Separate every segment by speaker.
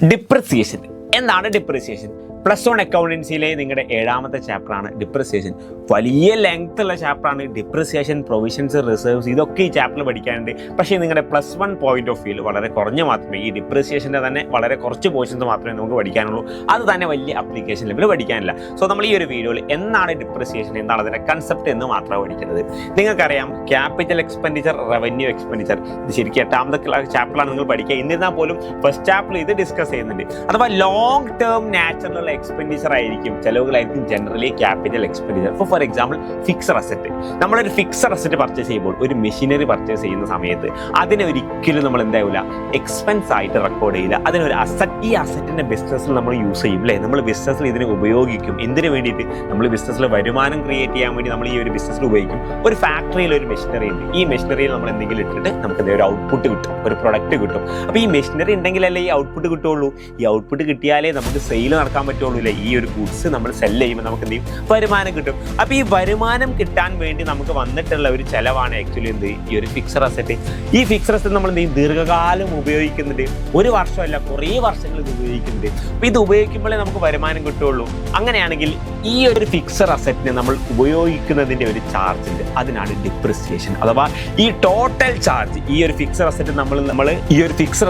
Speaker 1: Depreciation. എന്താണ് depreciation? +1 അക്കൗണ്ടൻസിയിലെ നിങ്ങളുടെ 7ാമത്തെ ചാപ്റ്ററാണ് ഡിപ്രിസിയേഷൻ. വലിയ ലെങ്ത് ഉള്ള ചാപ്റ്ററാണ് ഡിപ്രിസിയേഷൻ, പ്രൊവിഷൻസ്, റിസർവ്സ്, ഇതൊക്കെ ഈ ചാപ്റ്ററിൽ പഠിക്കാനുണ്ട്. പക്ഷേ നിങ്ങളുടെ +1 പോയിന്റ് ഓഫ് വ്യൂവിൽ വളരെ കുറഞ്ഞ മാത്രമേ ഈ ഡിപ്രിസിയേഷൻ്റെ തന്നെ വളരെ കുറച്ച് പോർഷൻസ് മാത്രമേ നമുക്ക് പഠിക്കാനുള്ളൂ. അത് തന്നെ വലിയ അപ്ലിക്കേഷൻ ലെവൽ പഠിക്കാനില്ല. സോ നമ്മൾ ഈ ഒരു വീഡിയോയിൽ എന്താണ് ഡിപ്രിസിയേഷൻ, എന്താണ് അതിൻ്റെ കൺസെപ്റ്റ് എന്ന് മാത്രമാണ് പഠിക്കുന്നത്. നിങ്ങൾക്കറിയാം ക്യാപിറ്റൽ എക്സ്പെൻഡിച്ചർ, റവന്യൂ എക്സ്പെൻഡിച്ചർ, ഇത് ശരിക്കും 8ാമത്തെ ചാപ്റ്ററാണ് നിങ്ങൾ പഠിക്കുക. എന്നിരുന്നാൽ പോലും ഫസ്റ്റ് ചാപ്റ്ററിൽ ഇത് ഡിസ്കസ് ചെയ്യുന്നുണ്ട്. അഥവാ ലോങ് ടേം നാച്ചുറൽ എക്സ്പെൻഡിച്ചർ ആയിരിക്കും, ചെലവുകളായിരിക്കും generally capital expenditure. For example fixed asset. നമ്മളൊരു ഫിക്സഡ് അസറ്റ് പർച്ചേസ് ചെയ്യുമ്പോൾ, ഒരു മെഷീനറി പർച്ചേസ് ചെയ്യുന്ന സമയത്ത് അതിനെ ഒരിക്കലും നമ്മൾ എന്താവില്ല എക്സ്പെൻസ് ആയിട്ട് റെക്കോർഡ് ചെയ്യില്ല. അതിനൊരു അസറ്റ്, ഈ അസറ്റിന്റെ ബിസിനസ്സിൽ നമ്മൾ യൂസ് ചെയ്യും അല്ലേ, നമ്മൾ ബിസിനസ്സിൽ ഇതിനെ ഉപയോഗിക്കും. എന്തിനു വേണ്ടിയിട്ട്? നമ്മൾ ബിസിനസ്സിൽ വരുമാനം ക്രിയേറ്റ് ചെയ്യാൻ വേണ്ടി നമ്മൾ ഈ ഒരു ബിസിനസ്സിൽ ഉപയോഗിക്കും. ഒരു ഫാക്ടറിയിൽ ഒരു മെഷീനറി ഉണ്ട്. ഈ മെഷീനറിയിൽ നമ്മൾ എന്തെങ്കിലും ഇട്ടിട്ട് നമുക്ക് ഒരു ഔട്ട്പുട്ട് കിട്ടും, ഒരു പ്രൊഡക്റ്റ് കിട്ടും. അപ്പോൾ ഈ മെഷീനറി ഉണ്ടെങ്കിലല്ലേ ഈ ഔട്ട്പുട്ട് കിട്ടുള്ളൂ. ഈ ഔട്ട്പുട്ട് കിട്ടിയാലേ നമുക്ക് സെയിൽ നടക്കാൻ പറ്റുള്ളൂ. ഈ ഒരു ഗുഡ്സ് നമ്മൾ സെല് ചെയ്യുമ്പോൾ നമുക്ക് എന്ത് ചെയ്യും? വരുമാനം കിട്ടും. അപ്പോൾ ഈ വരുമാനം കിട്ടാൻ വേണ്ടി നമുക്ക് വന്നിട്ടുള്ള ഒരു ചെലവാണ് ആക്ച്വലി എന്ത്, ഈ ഒരു ഫിക്സഡ് അസറ്റ്. ഈ ഫിക്സഡ് അസറ്റ് നമ്മൾ എന്ത് ചെയ്യും? ദീർഘകാലം ഉപയോഗിക്കുന്നുണ്ട്. ഒരു വർഷമല്ല, കുറേ വർഷങ്ങൾ ഇത് ഉപയോഗിക്കുന്നുണ്ട്. അപ്പോൾ ഇത് ഉപയോഗിക്കുമ്പോഴേ നമുക്ക് വരുമാനം കിട്ടുള്ളൂ. അങ്ങനെയാണെങ്കിൽ ഈ ഒരു ഫിക്സഡ് അസറ്റിനെ നമ്മൾ ഉപയോഗിക്കുന്നതിൻ്റെ ഒരു ചാർജ് ഉണ്ട്, അതിനാണ് ഡിപ്രിസിയേഷൻ. അഥവാ ഈ ടോട്ടൽ ചാർജ്, ഈ ഒരു ഫിക്സഡ്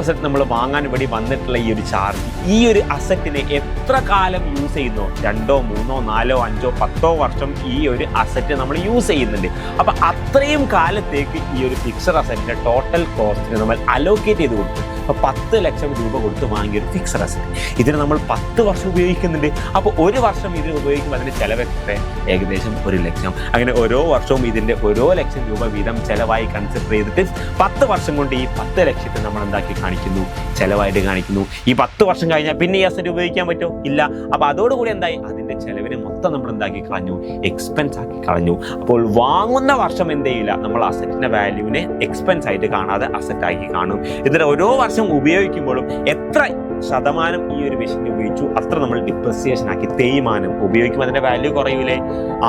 Speaker 1: അസറ്റ് നമ്മൾ വാങ്ങാൻ വേണ്ടി വന്നിട്ടുള്ള ഈ ഒരു ചാർജ്, ഈ ഒരു അസറ്റിനെ എത്ര കാലം യൂസ് ചെയ്യുന്നോ, 2, 3, 4, 5, 10 വർഷം ഈ ഒരു അസറ്റ് നമ്മൾ യൂസ് ചെയ്യുന്നുണ്ട്. അപ്പം അത്രയും കാലത്തേക്ക് ഈ ഒരു ഫിക്സഡ് അസറ്റിൻ്റെ ടോട്ടൽ കോസ്റ്റിന് നമ്മൾ അലോക്കേറ്റ് ചെയ്ത് കൊടുക്കും. അപ്പോൾ 10 ലക്ഷം രൂപ കൊടുത്ത് വാങ്ങിയ ഒരു ഫിക്സഡ് അസറ്റ്, ഇതിന് നമ്മൾ 10 വർഷം ഉപയോഗിക്കുന്നുണ്ട്. അപ്പോൾ ഒരു വർഷം ഇതിന് ഉപയോഗിക്കുമ്പോൾ അതിൻ്റെ ചിലവ് എത്ര? ഏകദേശം 1 ലക്ഷം. അങ്ങനെ ഓരോ വർഷവും ഇതിൻ്റെ ഓരോ ലക്ഷം രൂപ വീതം ചിലവായി കൺസിഡർ ചെയ്തിട്ട് 10 വർഷം കൊണ്ട് ഈ 10 ലക്ഷത്തെ നമ്മൾ എന്താക്കി കാണിക്കുന്നു? ചിലവായിട്ട് കാണിക്കുന്നു. ഈ 10 വർഷം കഴിഞ്ഞാൽ പിന്നെ ഈ അസറ്റ് ഉപയോഗിക്കാൻ പറ്റുമോ? ഇല്ല. അപ്പോൾ അതോടുകൂടി എന്തായി? അതിൻ്റെ ചിലവിനെ മൊത്തം നമ്മൾ എന്താക്കി കളഞ്ഞു? എക്സ്പെൻസ് ആക്കി കളഞ്ഞു. അപ്പോൾ വാങ്ങുന്ന വർഷം എന്ത് ചെയ്യില്ല, നമ്മൾ അസറ്റിൻ്റെ വാല്യൂവിനെ എക്സ്പെൻസ് ആയിട്ട് കാണാതെ അസറ്റാക്കി കാണും. ഇതിന് ഓരോ വർഷം ഉപയോഗിക്കുമ്പോഴും എത്ര ശതമാനം ഈ ഒരു മെഷീൻ ഉപയോഗിച്ചു അത്ര നമ്മൾ ഡിപ്രിസിയേഷൻ ആക്കി, തേയ്മാനം ഉപയോഗിക്കുമ്പോൾ അതിൻ്റെ വാല്യൂ കുറയൂലേ.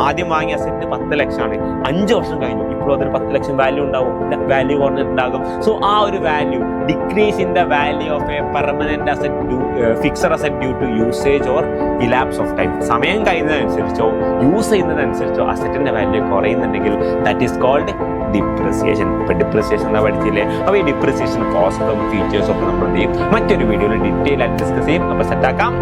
Speaker 1: ആദ്യം വാങ്ങിയ അസറ്റ് 10 ലക്ഷമാണ്, 5 വർഷം കഴിഞ്ഞു, ഇപ്പോഴും അതിന് 10 ലക്ഷം വാല്യൂ ഉണ്ടാവും, വാല്യൂ കുറഞ്ഞിട്ടുണ്ടാകും. സോ ആ ഒരു value decrease in the value of a permanent asset, fixed asset due to usage or elapse of time. സമയം കഴിയുന്നതനുസരിച്ചോ യൂസ് ചെയ്യുന്നതനുസരിച്ചോ അസറ്റിന്റെ വാല്യൂ കുറയുന്നുണ്ടെങ്കിൽ ദാറ്റ് ഈസ് കോൾഡ് ഡിപ്രിസിയേഷൻ. ഇപ്പൊ ഡിപ്രിസിയേഷൻ എന്താ പഠിച്ചില്ലേ? അപ്പോൾ ഈ ഡിപ്രിസിയേഷൻ കോസ്റ്റും ഫീച്ചേഴ്സും ഒക്കെ നമ്മൾ എന്ത് ചെയ്യും? മറ്റൊരു വീഡിയോയിൽ ഡീറ്റെയിൽ ആയിട്ട് ഡിസ്കസ് ചെയ്യും. അപ്പോൾ സെറ്റാക്കാം.